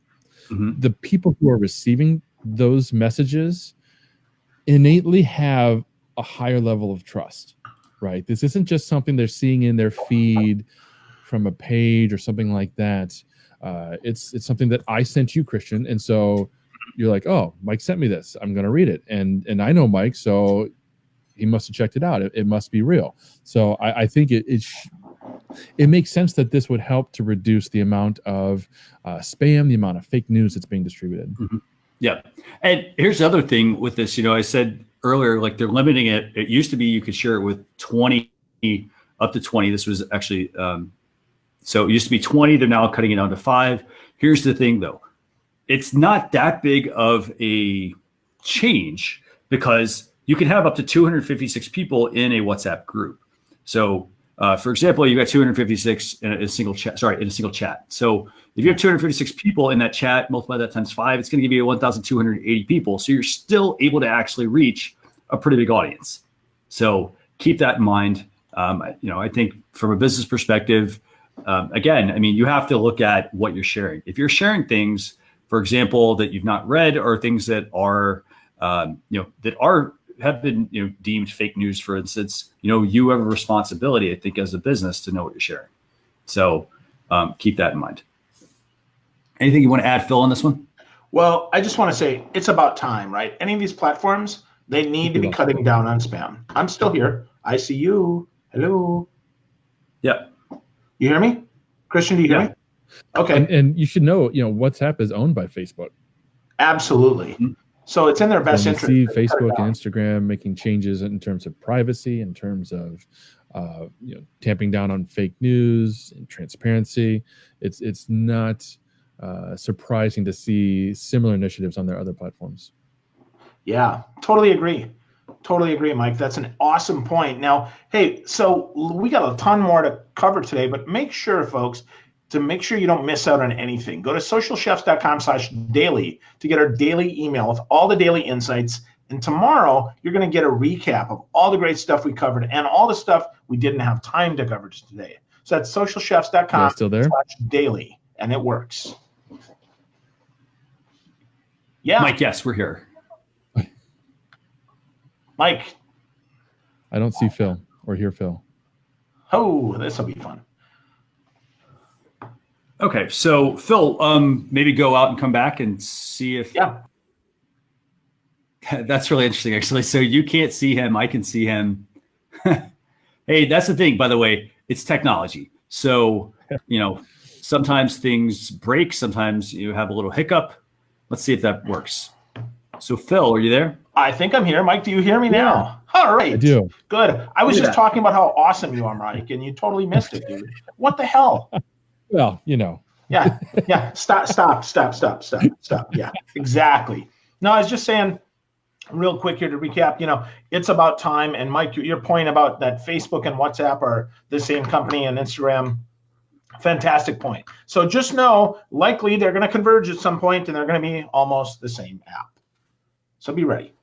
the people who are receiving those messages innately have a higher level of trust, right? This isn't just something they're seeing in their feed from a page or something like that. It's something that I sent you, Christian, and so you're like, oh, Mike sent me this. I'm going to read it, and I know Mike, so he must have checked it out. It must be real. So I think it makes sense that this would help to reduce the amount of spam, the amount of fake news that's being distributed. Yeah. And here's the other thing with this, I said earlier, like they're limiting it. It used to be you could share it with 20, up to 20. This was actually, so it used to be 20. They're now cutting it down to 5. Here's the thing though. It's not that big of a change because you can have up to 256 people in a WhatsApp group. So, for example, you got 256 in a single chat. Sorry, in a single chat. So if you have 256 people in that chat, multiply that times 5, it's going to give you 1,280 people. So you're still able to actually reach a pretty big audience. So keep that in mind. I think from a business perspective, again, I mean, you have to look at what you're sharing. If you're sharing things, for example, that you've not read, or things that are, have been deemed fake news, for instance, you have a responsibility, I think, as a business to know what you're sharing. So keep that in mind. Anything you want to add, Phil, on this one? Well, I just want to say it's about time, right? Any of these platforms, they need to be cutting down on spam. I'm still here. I see you. Hello. Yeah. You hear me? Christian, do you hear me? Okay. And you should know, WhatsApp is owned by Facebook. Absolutely. Mm-hmm. So it's in their best interest. See Facebook and Instagram making changes in terms of privacy, in terms of tamping down on fake news and transparency. It's not surprising to see similar initiatives on their other platforms. Yeah, totally agree. Totally agree, Mike. That's an awesome point. Now, hey, so we got a ton more to cover today, but make sure, folks, to make sure you don't miss out on anything, go to socialchefs.com/daily to get our daily email with all the daily insights. And tomorrow, you're going to get a recap of all the great stuff we covered and all the stuff we didn't have time to cover today. So that's socialchefs.com/daily, and it works. Yeah. Mike, yes, we're here. Mike. I don't see Phil or hear Phil. Oh, this will be fun. Okay, so Phil, maybe go out and come back and see if. Yeah. That's really interesting, actually. So you can't see him. I can see him. Hey, that's the thing, by the way. It's technology. So, sometimes things break. Sometimes you have a little hiccup. Let's see if that works. So, Phil, are you there? I think I'm here. Mike, do you hear me now? All right. I do. Good. I was just talking about how awesome you are, Mike, and you totally missed it, dude. What the hell? Well, Yeah. Stop. Yeah, exactly. No, I was just saying real quick here to recap, it's about time. And Mike, your point about that Facebook and WhatsApp are the same company, and Instagram, fantastic point. So just know, likely they're going to converge at some point, and they're going to be almost the same app. So be ready.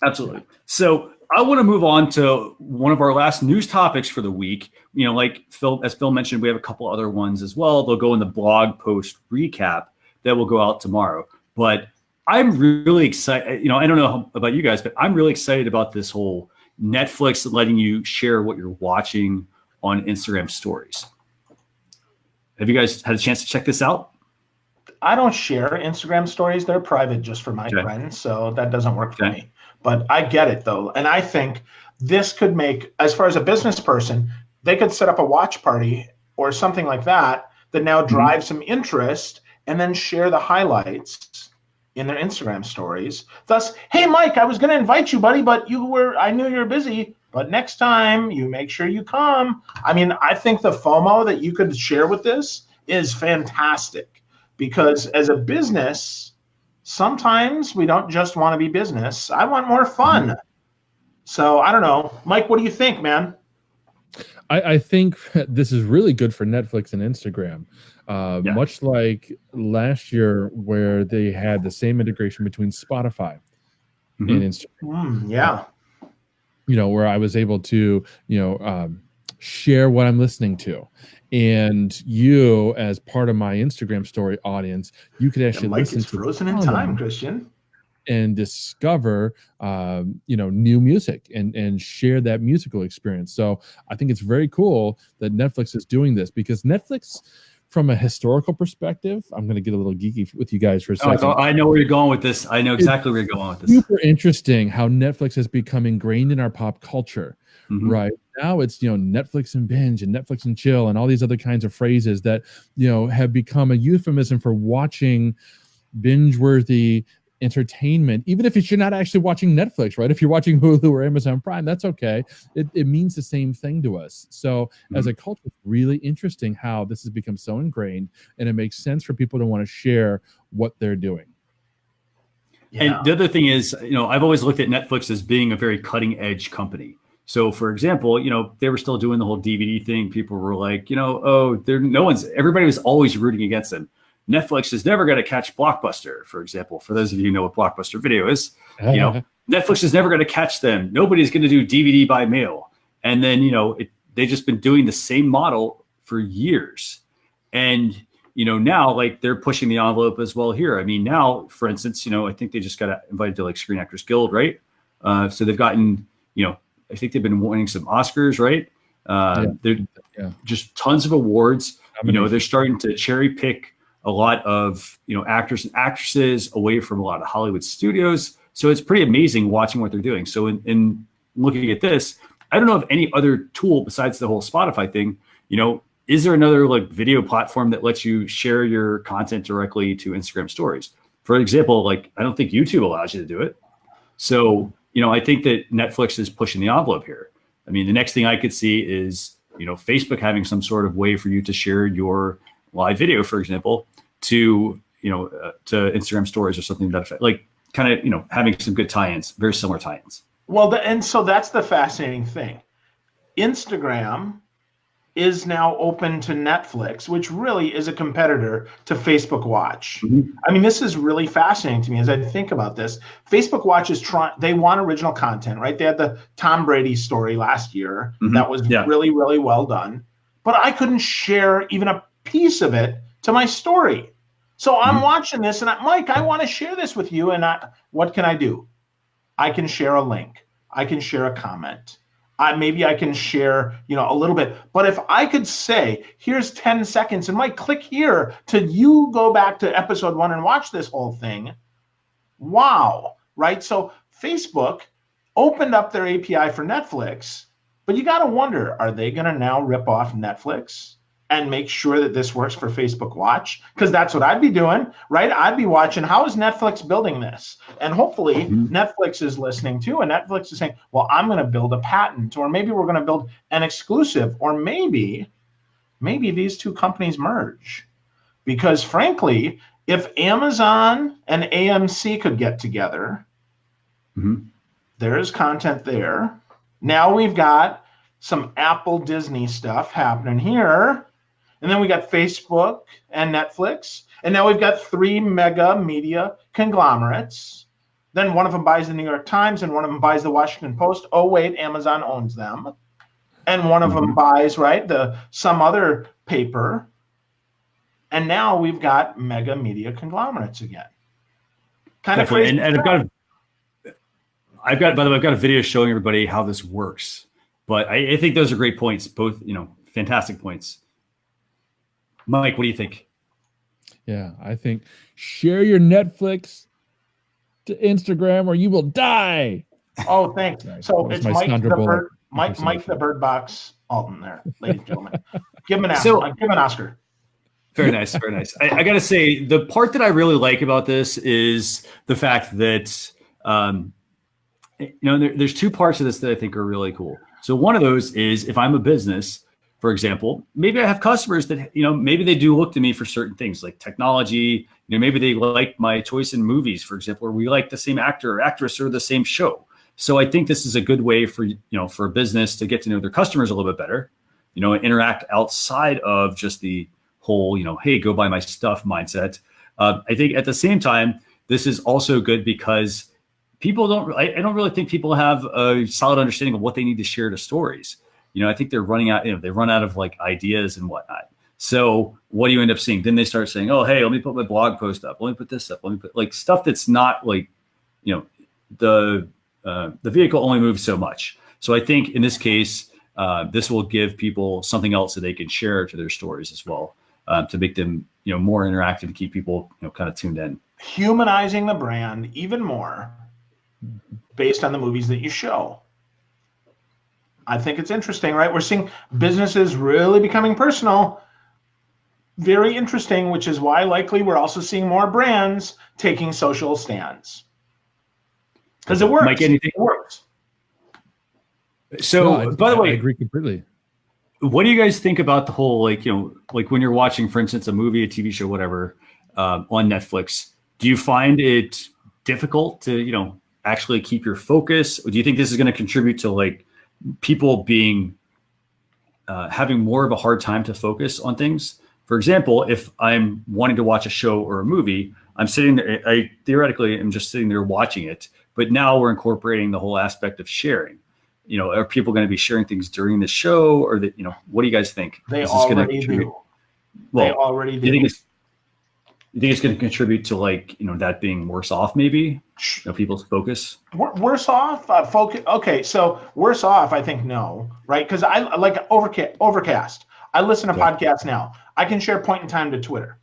Absolutely. So I want to move on to one of our last news topics for the week. Like Phil, as Phil mentioned, we have a couple other ones as well. They'll go in the blog post recap that will go out tomorrow. But I'm really excited. I don't know about you guys, but I'm really excited about this whole Netflix letting you share what you're watching on Instagram stories. Have you guys had a chance to check this out? I don't share Instagram stories. They're private just for my friends. So that doesn't work for me. But I get it, though. And I think this could make, as far as a business person, they could set up a watch party or something like that now drives some interest, and then share the highlights in their Instagram stories. Thus, hey, Mike, I was going to invite you, buddy, but I knew you were busy. But next time, you make sure you come. I mean, I think the FOMO that you could share with this is fantastic, because as a business, sometimes we don't just want to be business. I want more fun. So I don't know. Mike, what do you think, man? I think this is really good for Netflix and Instagram. Much like last year, where they had the same integration between Spotify and Instagram. Where I was able to, share what I'm listening to. And you, as part of my Instagram story audience, you could actually listen to frozen in time, Christian, and discover, new music and share that musical experience. So I think it's very cool that Netflix is doing this, because Netflix, from a historical perspective, I'm going to get a little geeky with you guys for a second. I know where you're going with this. I know exactly where you're going with this. Super interesting how Netflix has become ingrained in our pop culture. Right now, it's Netflix and binge and Netflix and chill and all these other kinds of phrases that have become a euphemism for watching binge-worthy entertainment, even if you're not actually watching Netflix, right? If you're watching Hulu or Amazon Prime, that's okay. It means the same thing to us. So as a culture, it's really interesting how this has become so ingrained, and it makes sense for people to want to share what they're doing. And the other thing is, I've always looked at Netflix as being a very cutting edge company. So, for example, they were still doing the whole DVD thing. People were like, oh, everybody was always rooting against them. Netflix is never going to catch Blockbuster, for example. For those of you who know what Blockbuster Video is, Netflix is never going to catch them. Nobody's going to do DVD by mail. And then, they've just been doing the same model for years. And, now like they're pushing the envelope as well here. I mean, now, for instance, I think they just got invited to like Screen Actors Guild, right? So they've gotten, I think they've been winning some Oscars, right? They're just tons of awards. They're starting to cherry pick a lot of, actors and actresses away from a lot of Hollywood studios. So it's pretty amazing watching what they're doing. So in looking at this, I don't know of any other tool besides the whole Spotify thing. Is there another like video platform that lets you share your content directly to Instagram stories? For example, like I don't think YouTube allows you to do it. So, I think that Netflix is pushing the envelope here. I mean, the next thing I could see is, Facebook having some sort of way for you to share your live video, for example, to Instagram stories or something that effect, like kind of, having some good tie-ins, very similar tie-ins. Well, and so that's the fascinating thing. Instagram is now open to Netflix, which really is a competitor to Facebook Watch. Mm-hmm. I mean, this is really fascinating to me as I think about this. Facebook Watch is they want original content, right? They had the Tom Brady story last year. Mm-hmm. That was really, really well done. But I couldn't share even a piece of it to my story. So I'm watching this and Mike, I want to share this with you. And what can I do? I can share a link. I can share a comment. Maybe I can share, a little bit. But if I could say, here's 10 seconds and Mike, click here to you go back to episode 1 and watch this whole thing. Wow. Right. So Facebook opened up their API for Netflix, but you got to wonder, are they going to now rip off Netflix and make sure that this works for Facebook Watch? Because that's what I'd be doing, right? I'd be watching, how is Netflix building this? And hopefully Netflix is listening too. And Netflix is saying, well, I'm going to build a patent, or maybe we're going to build an exclusive, or maybe these two companies merge. Because frankly, if Amazon and AMC could get together, there's content there. Now we've got some Apple Disney stuff happening here. And then we got Facebook and Netflix. And now we've got 3 mega media conglomerates. Then one of them buys the New York Times and one of them buys the Washington Post. Oh, wait, Amazon owns them. And one of them buys, some other paper. And now we've got mega media conglomerates again. Kind of crazy. And I've got a video showing everybody how this works. But I think those are great points, both, fantastic points. Mike, what do you think? Yeah, I think share your Netflix to Instagram or you will die. Oh, thanks. So it's Mike the Bird Box Alton there, ladies and gentlemen. Give him an Oscar. Very nice, very nice. I got to say, the part that I really like about this is the fact that, there's 2 parts of this that I think are really cool. So one of those is if I'm a business, for example, maybe I have customers that, maybe they do look to me for certain things like technology, maybe they like my choice in movies, for example, or we like the same actor or actress or the same show. So I think this is a good way for, for a business to get to know their customers a little bit better, and interact outside of just the whole, hey, go buy my stuff mindset. I think at the same time, this is also good because I don't really think people have a solid understanding of what they need to share to stories. I think they're running out, they run out of like ideas and whatnot. So what do you end up seeing? Then they start saying, oh, hey, let me put my blog post up. Let me put this up. Let me put like stuff that's not like, the vehicle only moves so much. So I think in this case, this will give people something else that they can share to their stories as well, to make them, more interactive and keep people, kind of tuned in. Humanizing the brand even more based on the movies that you show. I think it's interesting, right? We're seeing businesses really becoming personal. Very interesting, which is why likely we're also seeing more brands taking social stands. Because it works. Mike, anything? It works. So, by the way, I agree completely. What do you guys think about the whole, like when you're watching, for instance, a movie, a TV show, whatever, on Netflix, do you find it difficult to, actually keep your focus? Or do you think this is going to contribute to people being having more of a hard time to focus on things. For example, if I'm wanting to watch a show or a movie, I'm sitting there, I theoretically am just sitting there watching it, but now we're incorporating the whole aspect of sharing. Are people going to be sharing things during the show, or that, what do you guys think? They already do. Well, they already do. You think it's going to contribute to that being worse off, maybe? People's focus? Worse off? Focus. Okay, so worse off, I think no, right? Because I like Overcast. I listen to podcasts now. I can share point in time to Twitter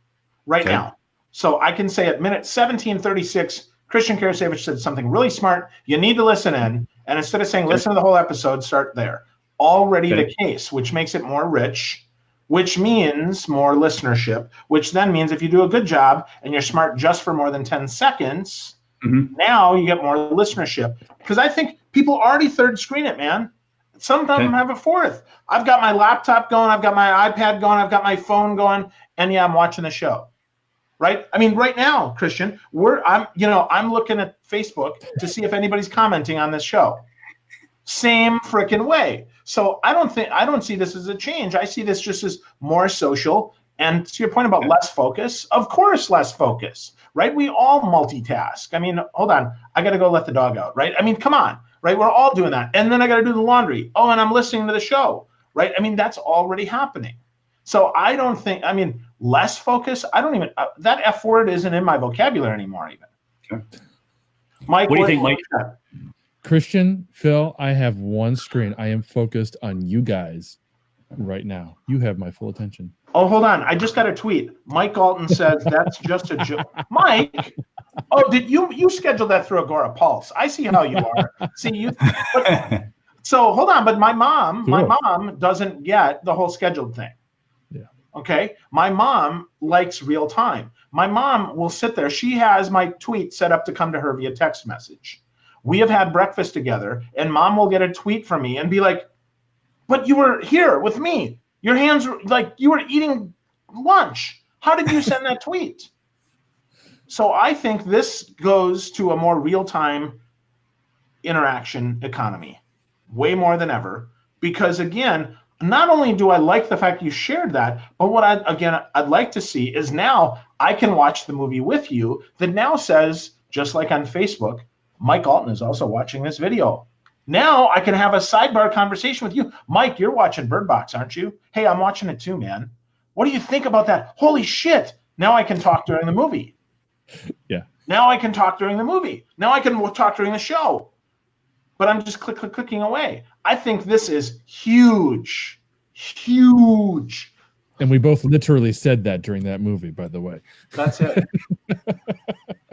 right now. So I can say at minute 17:36, Christian Karasiewicz said something really smart. You need to listen in. And instead of saying, listen to the whole episode, start there. Already the case, which makes it more rich, which means more listenership, which then means if you do a good job and you're smart just for more than 10 seconds, now you get more listenership. Because I think people already third screen it, man. Some of them have a fourth. I've got my laptop going. I've got my iPad going. I've got my phone going. And I'm watching the show. Right? I mean, right now, Christian, I'm looking at Facebook to see if anybody's commenting on this show. Same freaking way. So I don't see this as a change. I see this just as more social. And to your point about less focus, of course, less focus, right? We all multitask. I mean, hold on. I got to go let the dog out, right? I mean, come on, right? We're all doing that. And then I got to do the laundry. Oh, and I'm listening to the show, right? I mean, that's already happening. So I don't think, less focus. I don't even, that F word isn't in my vocabulary anymore even. Okay. Mike, what do you think, Mike? Christian, Phil, I have one screen. I am focused on you guys right now. You have my full attention. Oh, hold on. I just got a tweet. Mike Galton says that's just a joke. Mike, did you schedule that through Agora Pulse? I see how you are. So hold on, but my mom doesn't get the whole scheduled thing. Okay. My mom likes real time. My mom will sit there. She has my tweet set up to come to her via text message. We have had breakfast together, and mom will get a tweet from me and be like, but you were here with me. Your hands were like you were eating lunch. How did you send that tweet? So I think this goes to a more real-time interaction economy, way more than ever, because again, not only do I like the fact you shared that, but what I'd like to see is now I can watch the movie with you that now says, just like on Facebook, Mike Alton is also watching this video. Now I can have a sidebar conversation with you. Mike, you're watching Bird Box, aren't you? Hey, I'm watching it too, man. What do you think about that? Holy shit. Now I can talk during the movie. Yeah. Now I can talk during the movie. Now I can talk during the show. But I'm just clicking away. I think this is huge. Huge. And we both literally said that during that movie, by the way. That's it.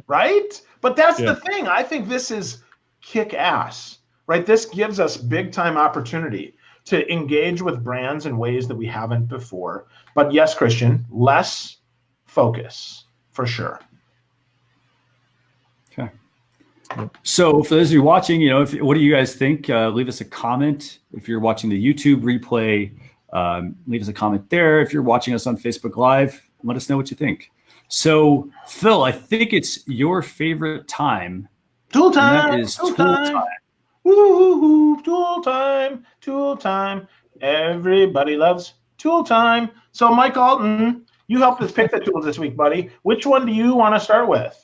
Right? But that's the thing. I think this is kick ass, right? This gives us big time opportunity to engage with brands in ways that we haven't before. But yes, Christian, less focus for sure. Okay. So for those of you watching, what do you guys think? Leave us a comment. If you're watching the YouTube replay, leave us a comment there. If you're watching us on Facebook Live, let us know what you think. So Phil, I think it's your favorite time. Tool time. That is tool time. Woo-hoo-hoo, tool time. Everybody loves tool time. So Mike Alton, you helped us pick the tools this week, buddy. Which one do you want to start with?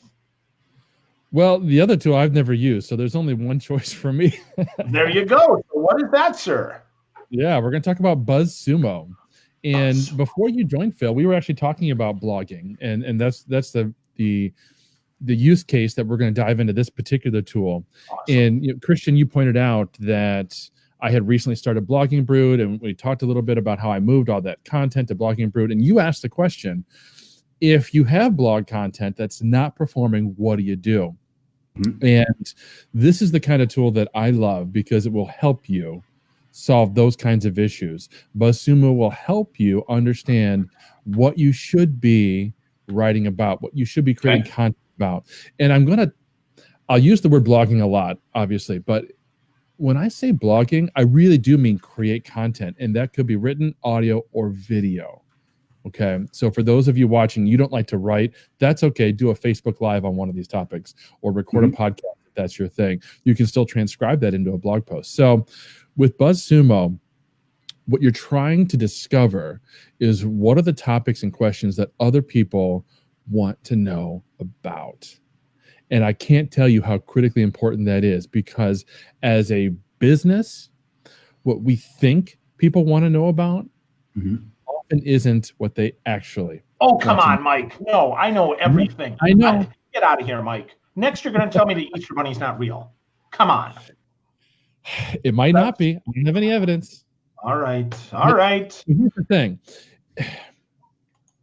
Well, the other two I've never used, so there's only one choice for me. There you go. So what is that, sir? Yeah, we're going to talk about BuzzSumo. And before you joined, Phil, we were actually talking about blogging, and that's the use case that we're going to dive into this particular tool. Awesome. And Christian, you pointed out that I had recently started Blogging Brood, and we talked a little bit about how I moved all that content to Blogging Brood. And you asked the question, if you have blog content that's not performing, what do you do? Mm-hmm. And this is the kind of tool that I love because it will help you solve those kinds of issues. BuzzSumo will help you understand what you should be writing about, what you should be creating content about. And I'll use the word blogging a lot, obviously, but when I say blogging, I really do mean create content, and that could be written, audio, or video. Okay, so for those of you watching, you don't like to write, that's okay. Do a Facebook Live on one of these topics or record a podcast that's your thing. You can still transcribe that into a blog post. So with BuzzSumo, what you're trying to discover is what are the topics and questions that other people want to know about. And I can't tell you how critically important that is, because as a business, what we think people want to know about often isn't what they actually. Oh, come on, Mike. No, I know everything. I know. Get out of here, Mike. Next, you're going to tell me the Easter Bunny's not real. Come on. It might not be. I don't have any evidence. All right. All right. Here's the thing.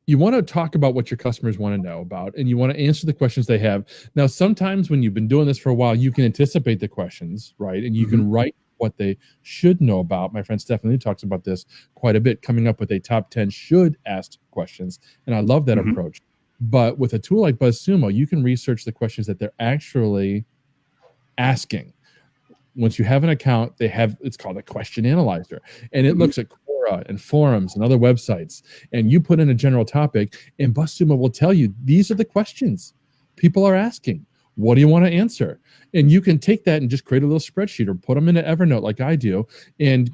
You want to talk about what your customers want to know about, and you want to answer the questions they have. Now, sometimes when you've been doing this for a while, you can anticipate the questions, right? And you can write what they should know about. My friend Stephanie talks about this quite a bit, coming up with a top 10 should ask questions. And I love that approach. But with a tool like BuzzSumo, you can research the questions that they're actually asking. Once you have an account, it's called a question analyzer, and it looks at Quora and forums and other websites, and you put in a general topic, and BuzzSumo will tell you these are the questions people are asking. What do you want to answer? And you can take that and just create a little spreadsheet or put them into Evernote like I do and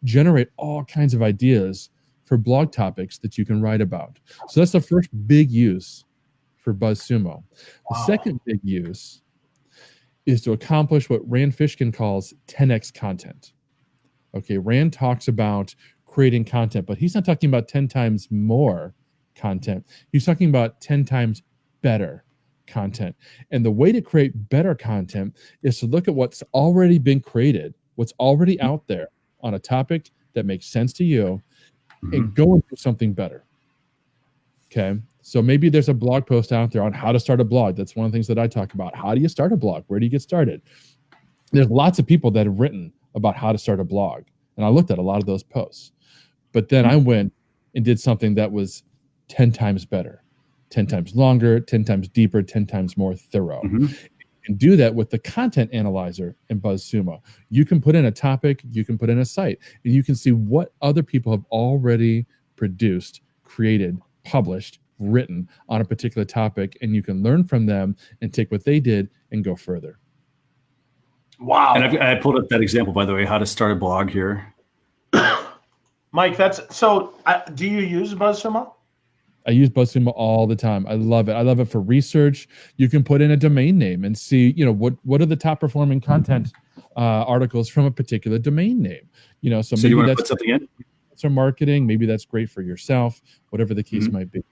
generate all kinds of ideas for blog topics that you can write about. So that's the first big use for BuzzSumo. The second big use is to accomplish what Rand Fishkin calls 10x content. Okay, Rand talks about creating content, but he's not talking about 10 times more content. He's talking about 10 times better content. And the way to create better content is to look at what's already been created, what's already out there on a topic that makes sense to you, and go and do something better. Okay, so maybe there's a blog post out there on how to start a blog. That's one of the things that I talk about. How do you start a blog? Where do you get started? There's lots of people that have written about how to start a blog, and I looked at a lot of those posts. But then I went and did something that was 10 times better, 10 times longer, 10 times deeper, 10 times more thorough. And do that with the content analyzer in BuzzSumo. You can put in a topic, you can put in a site, and you can see what other people have already produced, created, published, written on a particular topic, and you can learn from them and take what they did and go further. Wow. And I pulled up that example, by the way, how to start a blog here. Mike, do you use BuzzSumo? I use BuzzSumo all the time. I love it. I love it for research. You can put in a domain name and see, what are the top performing content articles from a particular domain name. So maybe you want to that's put something in? For marketing. Maybe that's great for yourself. Whatever the case might be.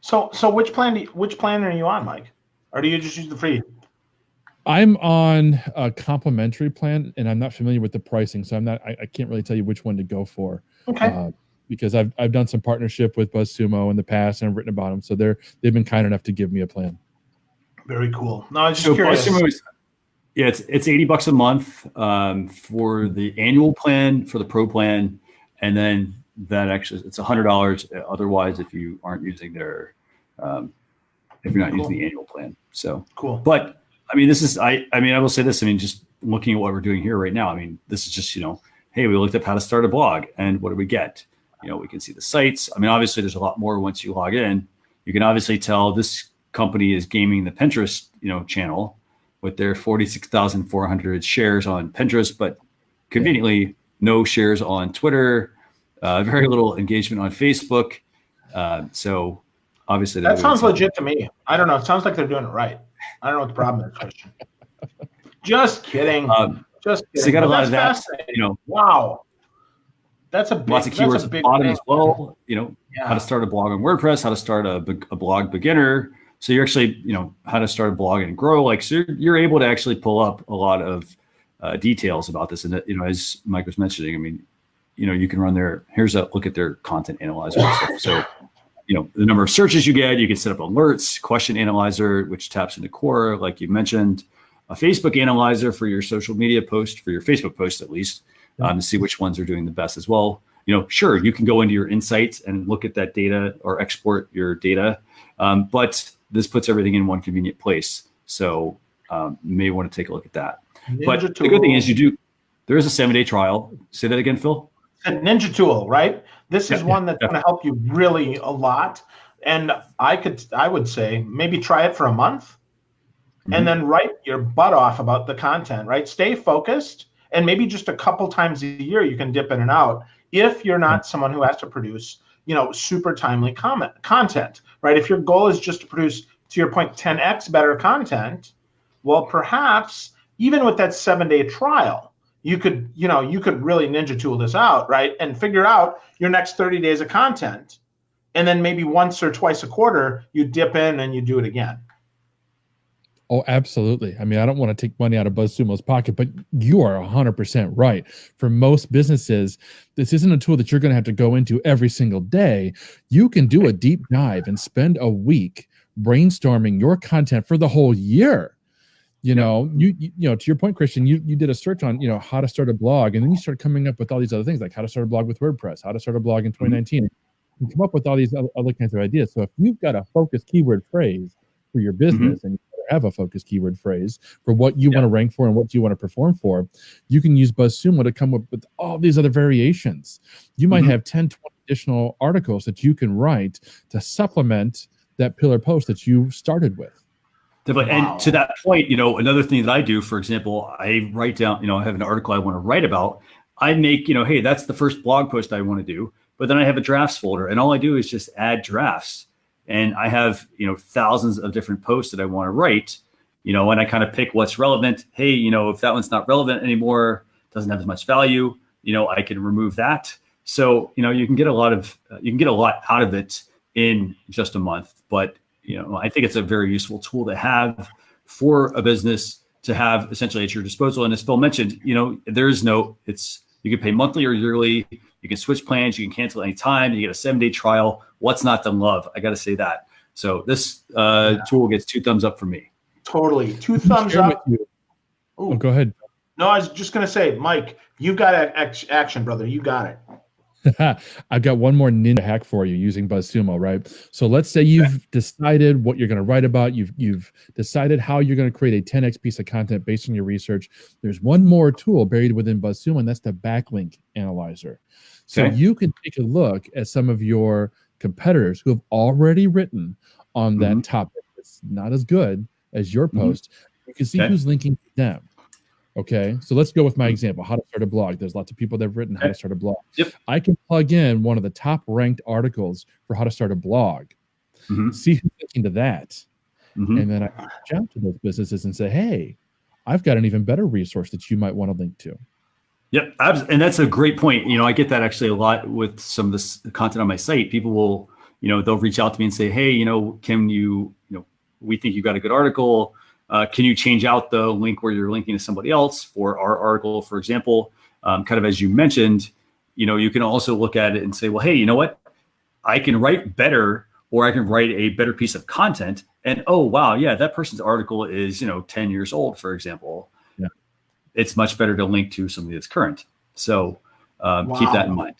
So which plan are you on, Mike? Or do you just use the free? I'm on a complimentary plan, and I'm not familiar with the pricing, so I can't really tell you which one to go for. Okay. Because I've done some partnership with BuzzSumo in the past, and I've written about them, so they've been kind enough to give me a plan. Very cool. No, I was just curious. BuzzSumo it's $80 a month for the annual plan, for the pro plan, and then that actually it's $100 otherwise if you aren't using their if you're not using the annual plan. So cool. But I mean, this is I will say this. I mean, just looking at what we're doing here right now. I mean, this is just hey, we looked up how to start a blog, and what do we get? We can see the sites. I mean, obviously, there's a lot more once you log in. You can obviously tell this company is gaming the Pinterest, channel with their 46,400 shares on Pinterest, but conveniently no shares on Twitter, very little engagement on Facebook. So obviously that sounds legit to me. I don't know. It sounds like they're doing it right. I don't know what the problem is, Christian. Just kidding. Just kidding. So you got a lot of that. Wow. That's a big, lots of keywords at the bottom as well. How to start a blog on WordPress, how to start a blog beginner. So you're actually, how to start a blog and grow. So you're able to actually pull up a lot of details about this. And as Mike was mentioning, I mean, you can run here's a look at their content analyzer and stuff. So, the number of searches you get, you can set up alerts, question analyzer, which taps into Quora, like you mentioned, a Facebook analyzer for your social media post, for your Facebook post at least. To see which ones are doing the best as well. Sure, you can go into your insights and look at that data or export your data, but this puts everything in one convenient place. So you may want to take a look at that. But the good thing is there is a 7-day trial. Say that again, Phil. A Ninja tool, right? This is one that's going to help you really a lot. And I would say maybe try it for a month. and then write your butt off about the content, right? Stay focused, and maybe just a couple times a year you can dip in and out if you're not someone who has to produce, super timely content, right? If your goal is just to produce, to your point, 10x better content, well, perhaps even with that 7-day trial, you could really ninja tool this out, right? And figure out your next 30 days of content. And then maybe once or twice a quarter, you dip in and you do it again. Oh, absolutely. I mean, I don't want to take money out of BuzzSumo's pocket, but you are 100% right. For most businesses, this isn't a tool that you're going to have to go into every single day. You can do a deep dive and spend a week brainstorming your content for the whole year. You know, to your point, Christian, you did a search on, how to start a blog, and then you start coming up with all these other things, like how to start a blog with WordPress, how to start a blog in 2019. You come up with all these other kinds of ideas. So if you've got a focused keyword phrase for your business, and you have a focused keyword phrase for what you want to rank for and what you want to perform for, you can use BuzzSumo to come up with all these other variations. You might have 10, 20 additional articles that you can write to supplement that pillar post that you started with. Definitely. Wow. And to that point, another thing that I do, for example, I write down, I have an article I want to write about. I make, hey, that's the first blog post I want to do. But then I have a drafts folder, and all I do is just add drafts. And I have, thousands of different posts that I want to write, and I kind of pick what's relevant. Hey, if that one's not relevant anymore, doesn't have as much value, I can remove that. So, you can get a lot out of it in just a month. But, I think it's a very useful tool to have for a business to have essentially at your disposal. And as Phil mentioned, you can pay monthly or yearly. You can switch plans. You can cancel anytime. You get a 7-day trial. What's not to love? I got to say that. So this tool gets 2 thumbs up from me. Totally. 2 thumbs up. Oh, go ahead. No, I was just going to say, Mike, you got action, brother. You got it. I've got one more ninja hack for you using BuzzSumo, right? So let's say you've decided what you're going to write about. You've decided how you're going to create a 10x piece of content based on your research. There's one more tool buried within BuzzSumo, and that's the backlink analyzer. So you can take a look at some of your competitors who have already written on that topic. It's not as good as your post. You can see who's linking to them. Okay, so let's go with my example, how to start a blog. There's lots of people that have written how to start a blog. I can plug in one of the top ranked articles for how to start a blog, see who's linking to that. And then I reach out to those businesses and say, hey, I've got an even better resource that you might want to link to. Yep. And that's a great point. I get that actually a lot with some of this content on my site. People will, they'll reach out to me and say, hey, can you, we think you've got a good article. Can you change out the link where you're linking to somebody else for our article, for example? Kind of as you mentioned, you can also look at it and say, well, hey, you know what? I can write better, or I can write a better piece of content. And oh, wow, yeah, that person's article is, 10 years old, for example. Yeah. It's much better to link to somebody that's current. So keep that in mind.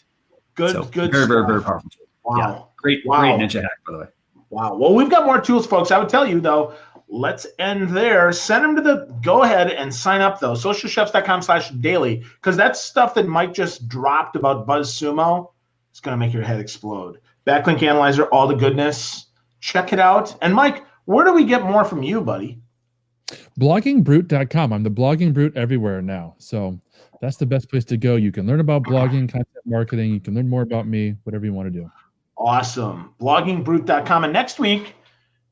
Good. Very, very, very powerful tool. Wow. Yeah. Great ninja hack, by the way. Wow. Well, we've got more tools, folks. I would tell you, though, let's end there. Send them to go ahead and sign up, though. Socialchefs.com/daily, because that stuff that Mike just dropped about BuzzSumo is going to make your head explode. Backlink Analyzer, all the goodness. Check it out. And Mike, where do we get more from you, buddy? Bloggingbrute.com. I'm the blogging brute everywhere now. So that's the best place to go. You can learn about blogging, content marketing. You can learn more about me, whatever you want to do. Awesome. Bloggingbrute.com. And next week,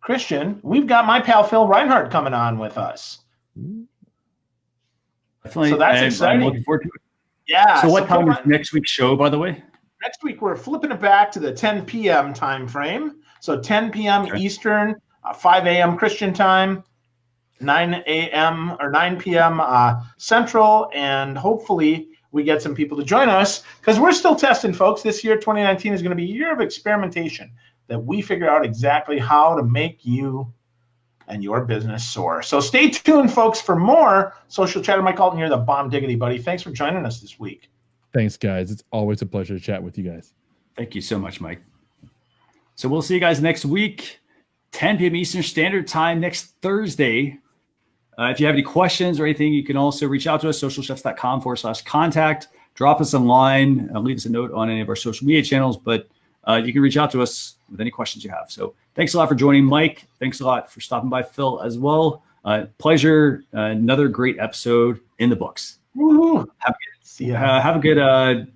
Christian, we've got my pal Phil Reinhardt coming on with us. Definitely. So that's exciting. I'm looking forward to it. Yeah. So what time is next week's show, by the way? Next week, we're flipping it back to the 10 p.m. time frame. So 10 p.m. Eastern, 5 a.m. Christian time, 9 a.m. or 9 p.m. Central, and hopefully we get some people to join us because we're still testing, folks. This year, 2019, is going to be a year of experimentation that we figure out exactly how to make you and your business soar. So stay tuned, folks, for more Social Chatter. Mike Alton here, the bomb diggity buddy. Thanks for joining us this week. Thanks, guys. It's always a pleasure to chat with you guys. Thank you so much, Mike. So we'll see you guys next week, 10 p.m. Eastern Standard Time next Thursday. If you have any questions or anything, you can also reach out to us, socialchefs.com/contact. Drop us a line, leave us a note on any of our social media channels, but you can reach out to us with any questions you have. So thanks a lot for joining, Mike. Thanks a lot for stopping by, Phil, as well. Pleasure. Another great episode in the books. Woo-hoo. Have a good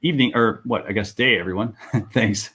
evening, or what, I guess day, everyone. Thanks.